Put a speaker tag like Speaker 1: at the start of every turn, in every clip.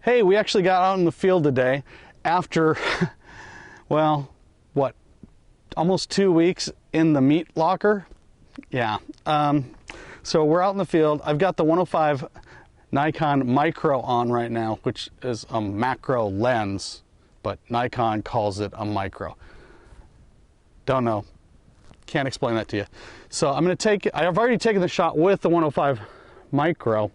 Speaker 1: Hey, we actually got out in the field today after, well, what, almost 2 weeks in the meat locker? Yeah. So we're out in the field. I've got the 105 Nikon micro on right now, which is a macro lens, but Nikon calls it a micro. Don't know. Can't explain that to you. So I'm going to take, I've already taken the shot with the 105 micro.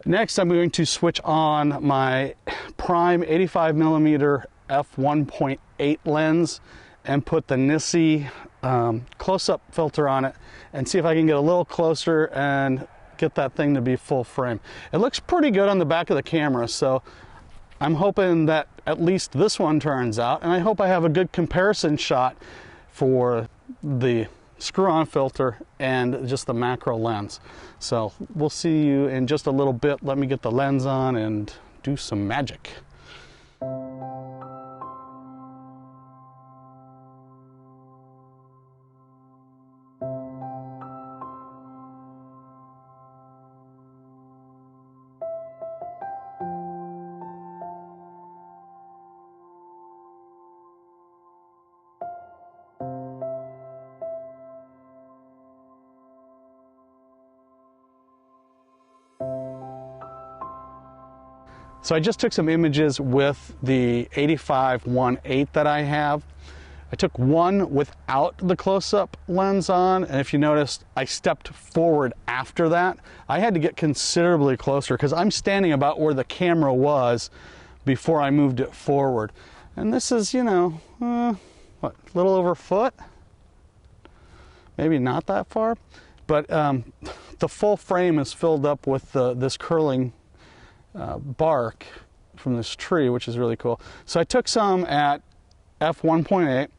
Speaker 1: Next, I'm going to switch on my prime 85mm f1.8 lens and put the NiSi close-up filter on it and see if I can get a little closer and get that thing to be full frame. It looks pretty good on the back of the camera, so I'm hoping that at least this one turns out, and I hope I have a good comparison shot for the screw-on filter and just the macro lens. So we'll see you in just a little bit. Let me get the lens on and do some magic. So I just took some images with the 85-1.8 that I have. I took one without the close-up lens on, and if you noticed, I stepped forward after that. I had to get considerably closer because I'm standing about where the camera was before I moved it forward. And this is, you know, what, a little over a foot? Maybe not that far, but the full frame is filled up with this curling bark from this tree, which is really cool. So I took some at f1.8,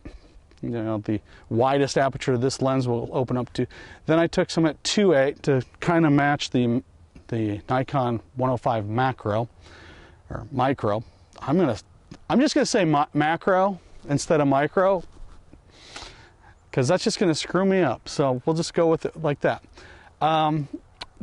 Speaker 1: you know, the widest aperture this lens will open up to. Then I took some at 2.8 to kind of match the Nikon 105 macro or micro. I'm just gonna say macro instead of micro because that's just gonna screw me up. So we'll just go with it like that. Then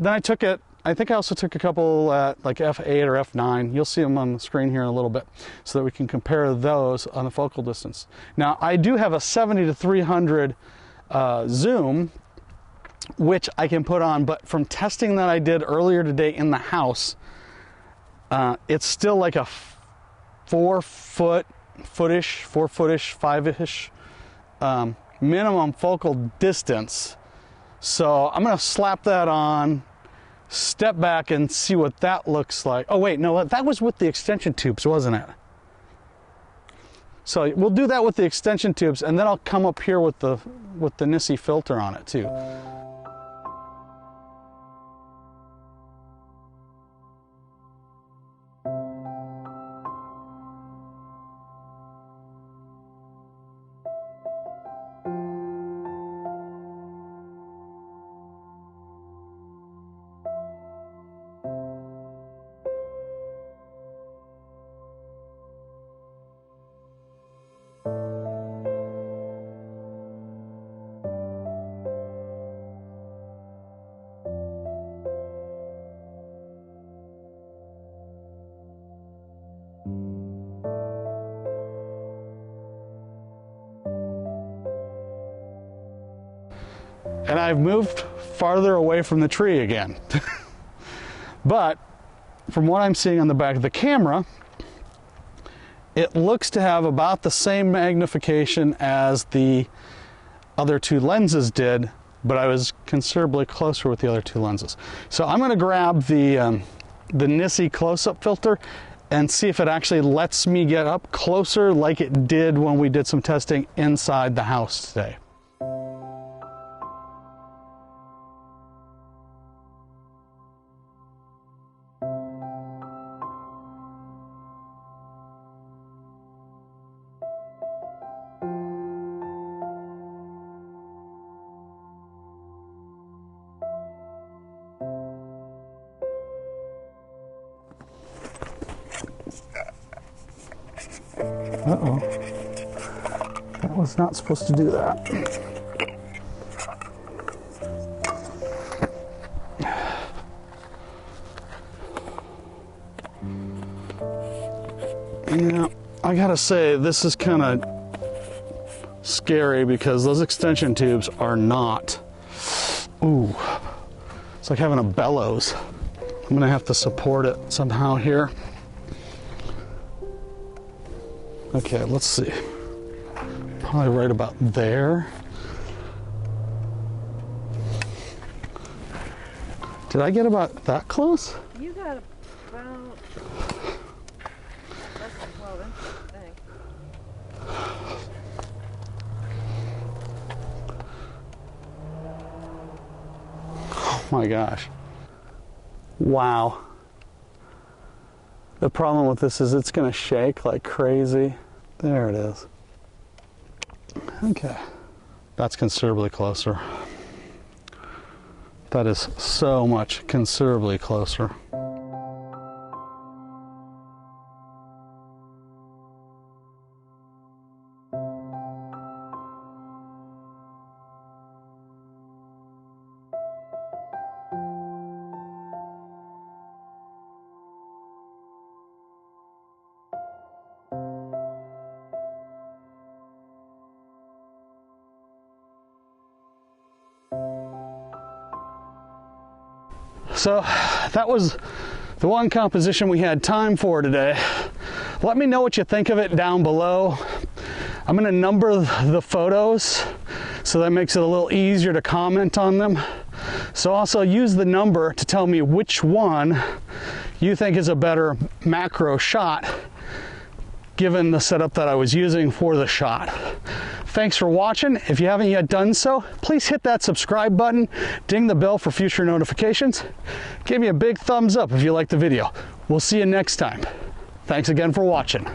Speaker 1: I took it. I think I also took a couple at like f8 or f9. You'll see them on the screen here in a little bit so that we can compare those on the focal distance. Now, I do have a 70-300 zoom, which I can put on, but from testing that I did earlier today in the house, it's still like a 4-footish, 5-ish minimum focal distance. So I'm going to slap that on, step back and see what that looks like. Oh wait, no, that was with the extension tubes, wasn't it? So we'll do that with the extension tubes, and then I'll come up here with the NiSi filter on it too. And I've moved farther away from the tree again. But from what I'm seeing on the back of the camera, it looks to have about the same magnification as the other two lenses did, but I was considerably closer with the other two lenses. So I'm going to grab the NiSi close-up filter and see if it actually lets me get up closer like it did when we did some testing inside the house today. Uh-oh. That was not supposed to do that. Yeah, I gotta say, this is kind of scary because those extension tubes are not. Ooh, it's like having a bellows. I'm gonna have to support it somehow here. Okay, let's see. Probably right about there. Did I get about that close?
Speaker 2: You got about less than 12 inches, I think.
Speaker 1: Oh my gosh. Wow. The problem with this is it's going to shake like crazy. There it is. Okay. That's considerably closer. That is so much considerably closer. So that was the one composition we had time for today. Let me know what you think of it down below. I'm going to number the photos so that makes it a little easier to comment on them. So also use the number to tell me which one you think is a better macro shot given the setup that I was using for the shot. Thanks for watching. If you haven't yet done so, please hit that subscribe button, ding the bell for future notifications. Give me a big thumbs up if you liked the video. We'll see you next time. Thanks again for watching.